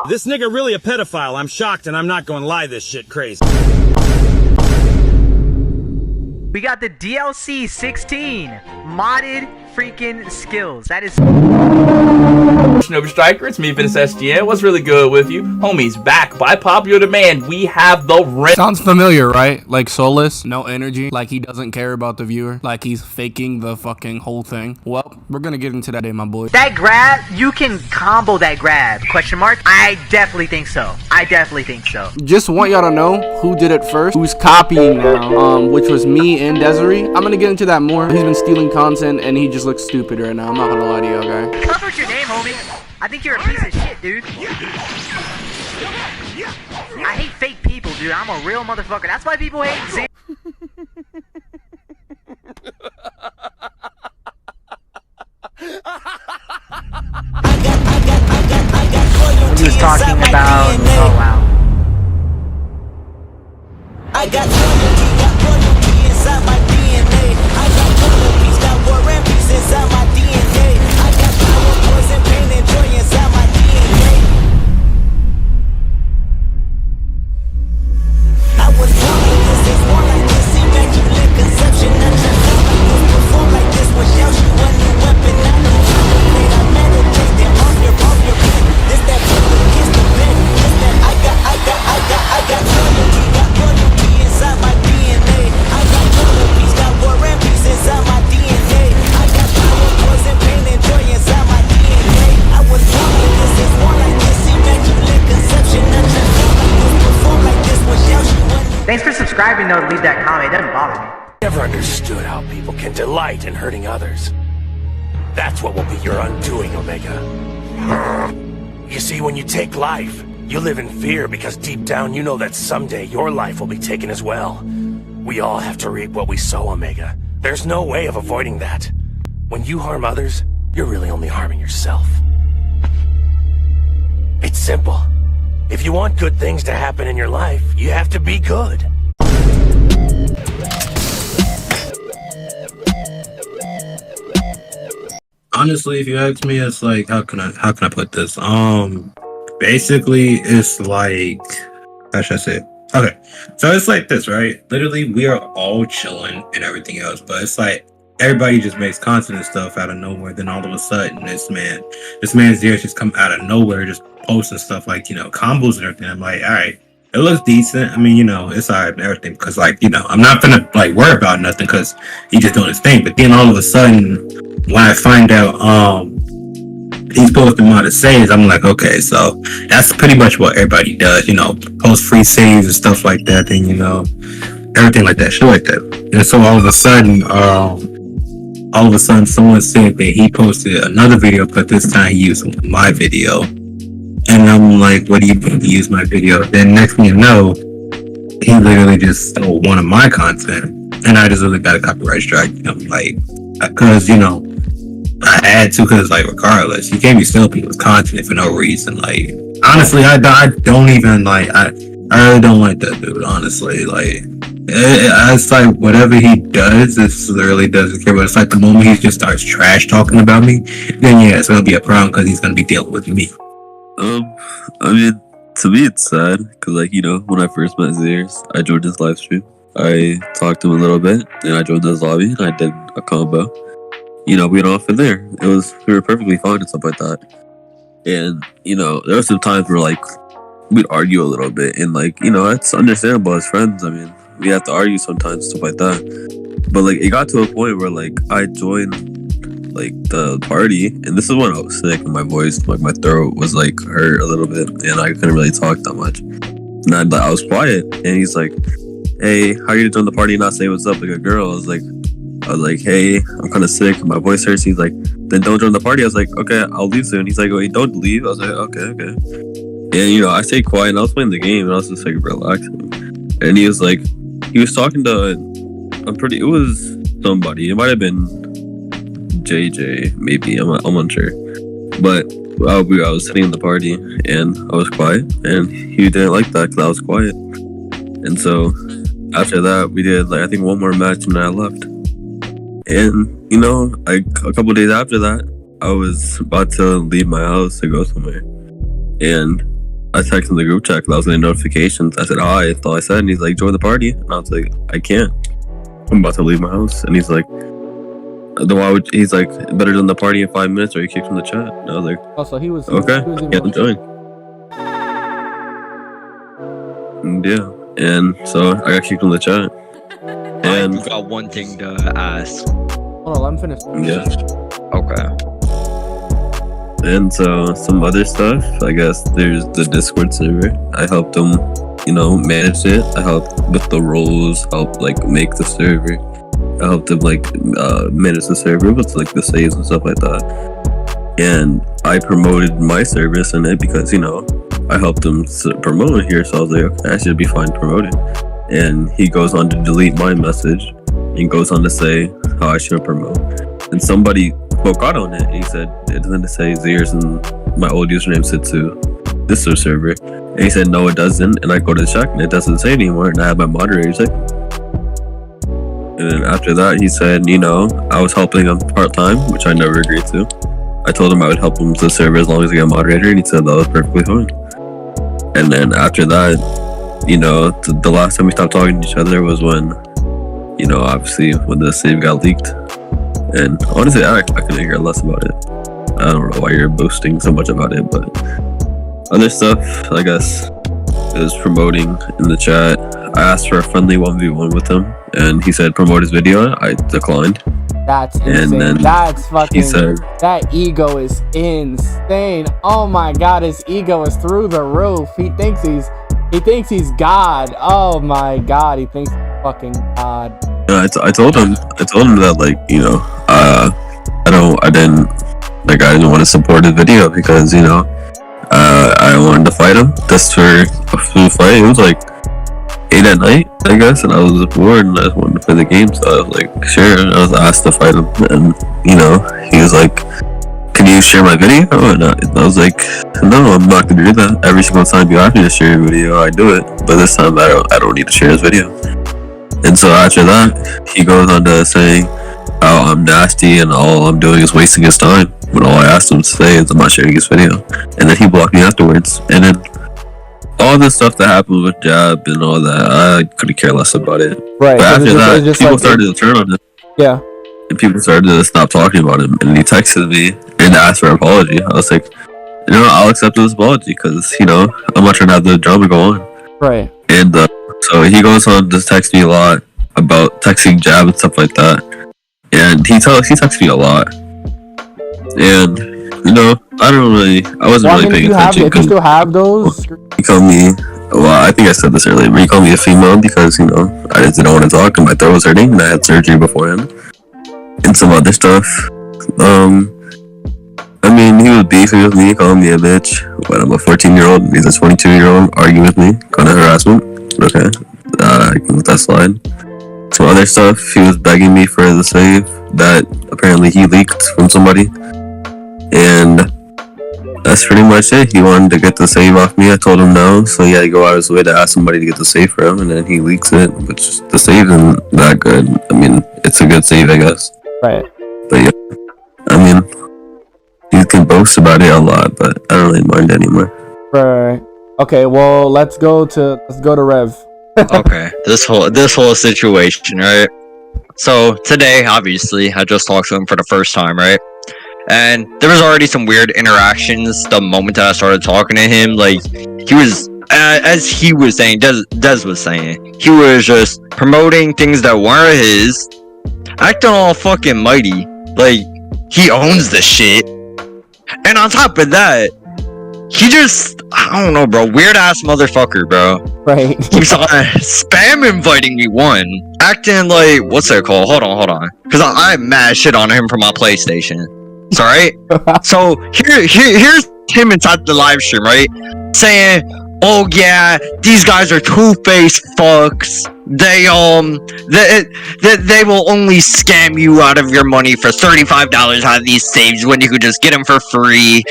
This nigga really a pedophile. I'm shocked and I'm not gonna lie, this shit crazy. We got the DLC 16 modded freaking skills. That is Shinobi Striker, it's me, Vince SGN. What's really good with you? Homies, back by popular demand, we have the rent. Sounds familiar, right? Like soulless, no energy, like he doesn't care about the viewer, like he's faking the fucking whole thing. Well, we're gonna get into that day, my boy. that grab. You can combo that grab? Question mark. I definitely think so. I definitely think so. Just want y'all to know who did it first, who's copying now, which was me and Desiree. I'm gonna get into that more. He's been stealing content and he just looks stupid right now. I'm not gonna lie to you, okay? Covered your name, homie. I think you're a piece of shit, dude. I hate fake people, dude. I'm a real motherfucker. That's why people hate Z. He was talking about. Oh wow. I got loyalty inside my DNA. I got loyalty, got war and peace inside my DNA. I got power, poison, pain, and joy inside my DNA. I was born like this, is born like this. Immaculate conception, not just born like this. Perform like this, without you a new weapon. I don't contemplate, I meditate. Then off your bed. This that pull against the bed. This that I got loyalty, got loyalty inside my DNA. I got loyalty, got war and peace inside my DNA. I got power, poison, pain, and joy inside my DNA. I was born like this, is born like this. Immaculate conception, not just born like this. Perform like this, without you a new. Thanks for subscribing though. Leave that comment. It doesn't bother me. Never understood how people can delight in hurting others. That's what will be your undoing, Omega. You see, when you take life, you live in fear because deep down you know that someday your life will be taken as well. We all have to reap what we sow, Omega. There's no way of avoiding that. When you harm others, you're really only harming yourself. It's simple. If you want good things to happen in your life, you have to be good. Honestly, if you ask me, it's like how can I put this? Basically it's like, how should I say it? Okay. So it's like this, right? Literally we are all chilling and everything else, but it's like everybody just makes content and stuff out of nowhere, then all of a sudden this man's ears just come out of nowhere, just posting stuff like, you know, combos and everything. I'm like, all right, it looks decent. I mean, you know, it's all right and everything, because like, you know, I'm not gonna like worry about nothing because he's just doing his thing. But then all of a sudden when I find out he's posting modded saves, I'm like, okay, so that's pretty much what everybody does, you know, post free saves and stuff like that, then, you know, everything like that, shit like that. And so all of a sudden someone said that he posted another video, but this time he used my video. And I'm like, what do you mean he used my video? Then next thing you know, he literally just stole one of my content, and I just really got a copyright strike. I'm like, because, you know, I had to, because like regardless, you can't be stealing people's content for no reason. Like honestly, I don't even like, I really don't like that dude, honestly. Like it's like whatever he does, it literally doesn't care. But it's like the moment he just starts trash talking about me, then yeah, it's gonna be a problem because he's gonna be dealing with me. I mean, to me it's sad because, like, you know, when I first met Zeers, I joined his live stream. I talked to him a little bit, and I joined his lobby, and I did a combo. You know, we went off in there. We were perfectly fine and stuff like that. And, you know, there were some times where, like, we'd argue a little bit, and, like, you know, it's understandable as friends. I mean, we have to argue sometimes, stuff like that. But, like, it got to a point where, like, I joined, like, the party, and this is when I was sick, and my voice, like, my throat was, like, hurt a little bit, and I couldn't really talk that much. And I was quiet, and he's like, hey, how are you join the party and not say what's up like a girl? I was like, hey, I'm kind of sick, my voice hurts. He's like, then don't join the party. I was like, okay, I'll leave soon. He's like, wait, don't leave. I was like, okay. And, you know, I stayed quiet, and I was playing the game, and I was just, like, relaxing. And he was like, he was talking to, it was somebody. It might have been JJ, maybe. I'm unsure. But I was sitting in the party, and I was quiet, and he didn't like that because I was quiet. And so after that, we did, like, I think one more match, and I left. And, you know, like, a couple days after that, I was about to leave my house to go somewhere. And I texted him the group chat because I was getting notifications. I said hi, that's all I said, and he's like, join the party. And I was like, I can't. I'm about to leave my house. And he's like, then why would, he's like, better than the party in 5 minutes or you kicked from the chat. And I was like, Oh, so he was okay, He was yeah, then join. And yeah, and so I got kicked from the chat. And I got one thing to ask. Hold on, let me finish. yeah. Okay. And so some other stuff, I guess there's the Discord server. I helped them, manage it. I helped with the roles, helped like make the server. I helped them like manage the server with like the saves and stuff like that. And I promoted my service in it because, I helped him promote it here. So I was like, okay, I should be fine promoting. And he goes on to delete my message and goes on to say how I shouldn't promote. And somebody spoke out on it. He said it doesn't say Zeers and my old username Sitsu Discord server. And he said no, it doesn't. And I go to check and it doesn't say anymore. And I have my moderator check. And then after that, he said, I was helping him part time, which I never agreed to. I told him I would help him to the server as long as I got a moderator, and he said that was perfectly fine. And then after that, the last time we stopped talking to each other was when, obviously when the save got leaked. And honestly, I couldn't care less about it. I don't know why you're boasting so much about it, but other stuff, I guess, is promoting in the chat. I asked for a friendly 1v1 with him, and he said promote his video. I declined. That's insane. And then That's fucking. he said, that ego is insane. Oh my god, his ego is through the roof. He thinks he's God. Oh my god, he thinks he's fucking God. I told him that I didn't want to support his video because I wanted to fight him just for a food fight. It was like 8 at night, I guess, and I was bored and I just wanted to play the game, so I was like, sure. And I was asked to fight him, and he was like, can you share my video? And I was like, no, I'm not gonna do that. Every single time you ask me to share your video, I do it, but this time I don't need to share his video. And so after that, he goes on to saying how I'm nasty and all I'm doing is wasting his time, when all I asked him to say is I'm not sharing his video. And then he blocked me afterwards. And then all the stuff that happened with Jab and all that, I couldn't care less about it. Right. But after that, people like started to turn on him. Yeah. And people started to stop talking about him. And he texted me and asked for an apology. I was like, I'll accept his apology because, I'm not trying to have the drama go on. Right. And so he goes on to text me a lot about texting Jab and stuff like that. And he texts me a lot. And, I wasn't really paying attention. If you still have those? He called me, I think I said this earlier, but he called me a female because, I just didn't want to talk and my throat was hurting and I had surgery beforehand. And some other stuff. He was beefing with me, calling me a bitch when I'm a 14-year-old and he's a 22-year-old arguing with me, kind of harassment. Okay, I can let that slide. Some other stuff, he was begging me for the save that apparently he leaked from somebody. And that's pretty much it. He wanted to get the save off me. I told him no, so he had to go out of his way to ask somebody to get the save for him, and then he leaks it, which the save isn't that good. It's a good save, I guess. Right. But yeah, you can boast about it a lot, but I don't really mind anymore. Right. Okay, well, let's go to Rev. Okay, this whole situation, right? So today, obviously, I just talked to him for the first time, right? And there was already some weird interactions the moment that I started talking to him. Like, he was, as he was saying, Des was saying, he was just promoting things that weren't his, acting all fucking mighty, like he owns the shit. And on top of that, he just, I don't know, bro, weird ass motherfucker, bro. Right. Keeps on spam inviting me, acting like, what's it called? Hold on, because I'm mad shit on him for my PlayStation. It's alright. So here's him inside the live stream, right? Saying, oh yeah, these guys are two-faced fucks. They will only scam you out of your money for $35 out of these saves when you could just get them for free.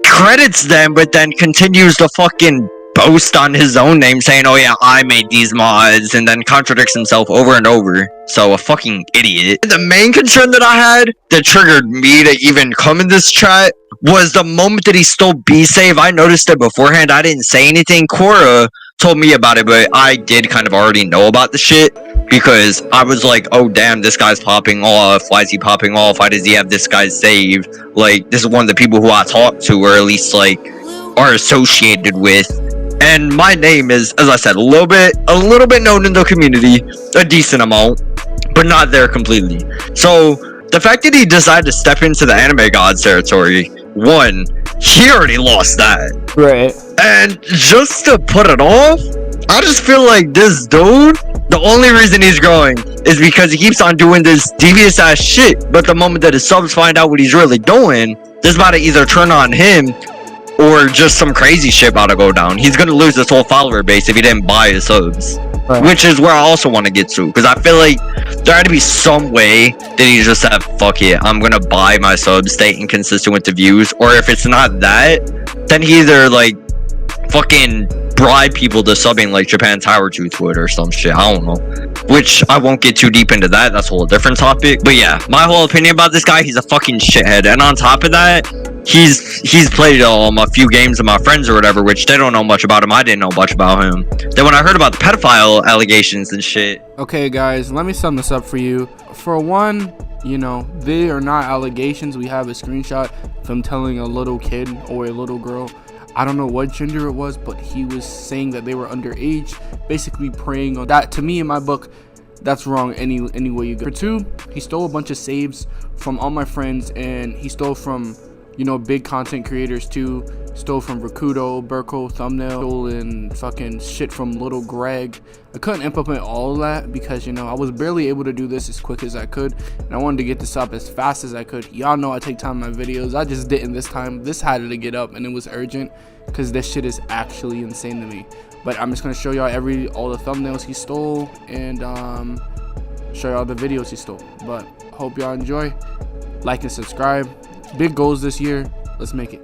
Credits them, but then continues to fucking boast on his own name saying, oh yeah, I made these mods, and then contradicts himself over and over. So a fucking idiot. The main concern that I had that triggered me to even come in this chat was the moment that he stole B-Save. I noticed it beforehand. I didn't say anything. Cora told me about it, but I did kind of already know about the shit because I was like, oh damn, this guy's popping off. Why is he popping off? Why does he have this guy saved? Like, this is one of the people who I talk to, or at least like are associated with. And my name is, as I said, a little bit known in the community, a decent amount, but not there completely. So the fact that he decided to step into the anime gods territory, one, he already lost that. Right. And just to put it off, I just feel like this dude, the only reason he's growing is because he keeps on doing this devious ass shit. But the moment that his subs find out what he's really doing, this about to either turn on him or just some crazy shit about to go down. He's gonna lose his whole follower base if he didn't buy his subs. Right. Which is where I also want to get to, because I feel like there had to be some way that he just said, fuck it, I'm gonna buy my subs, stay inconsistent with the views, or if it's not that, then he either like fucking bribe people to subbing like Japan Tower Tooth would or some shit, I don't know. Which I won't get too deep into that, that's a whole different topic. But yeah, my whole opinion about this guy, he's a fucking shithead. And on top of that, he's played a few games with my friends or whatever, which they don't know much about him. I didn't know much about him. Then when I heard about the pedophile allegations and shit. Okay guys, let me sum this up for you. For one, you know, they are not allegations. We have a screenshot of him telling a little kid or a little girl, I don't know what gender it was, but he was saying that they were underage, basically preying on that. To me, in my book, that's wrong any way you go. For two, he stole a bunch of saves from all my friends, and he stole from, you know, big content creators too. Stole from Rakudo, Burko, Thumbnail, stolen fucking shit from Little Greg. I couldn't implement all of that because, you know, I was barely able to do this as quick as I could, and I wanted to get this up as fast as I could. Y'all know I take time in my videos. I just didn't this time. This had to get up, and it was urgent because this shit is actually insane to me. But I'm just gonna show y'all all the thumbnails he stole and show y'all the videos he stole. But hope y'all enjoy. Like and subscribe. Big goals this year. Let's make it.